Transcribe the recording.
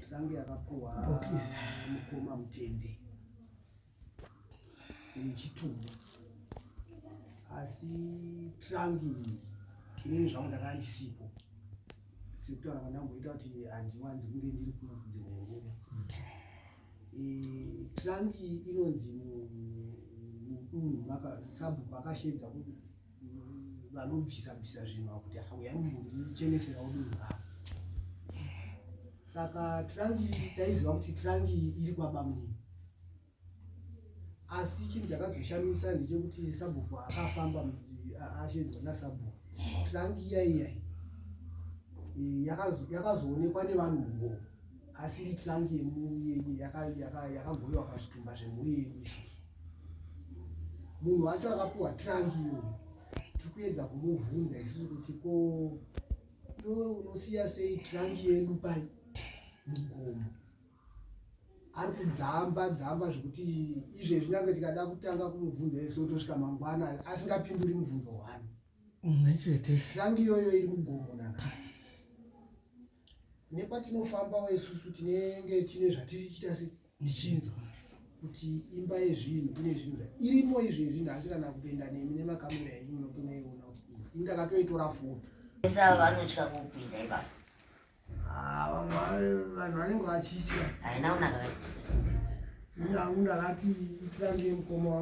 trangi yakapuwa mukoma mutenzi sechitumbu, asi trangi inini zvangu ndakanga ndisipo sekutaura kwandamboita kuti handiwanzi kunge ndiri kuno kudzimwe nguva. Trangi inonzi mudunhu sabhuku akashedza kuti vanobvisa zvinhu kuti uyai mumbondicheneserawo dunhu ravo. Saka trangi taiziva kuti trangi iri kwaBamunini, asi chinhu chakazoshamisa ndechekuti sabhuku akafamba ashedzwa nasabhuku. Trangi iyai yakazoonekwa nevanhu mugomo, asi iri trangi yakagoyiwa pazvitumba zvemhuri yedu isusu. Munhu wacho akapuwa trangi iyoyo, tiri kuedza kumubvunza isusu kuti ko iwe unosiya sei trangi yedu pai mugomo? Ari kudzamba zvekuti izvezvi nyange tikada kutanga kumubvunza isu tosvika mangwana asingapinduri mubvunzo hwani. Trangi iyoyo iri mugomo nanhasi. Nepatinofambawo isusu tinenge tine zvatiri chita ndichinzwa kuti imba yezvinhu ine zvinhu irimo izvezvi nhasi, kana kupenda nemi nemakamera enyu munotonoiona kuti iyi ndakatoitora foto. Esa vanotya kupinda ipapo. Vanhu vanenge vachitya. Haina unaka. Ini hangu ndakati trangi yemukoma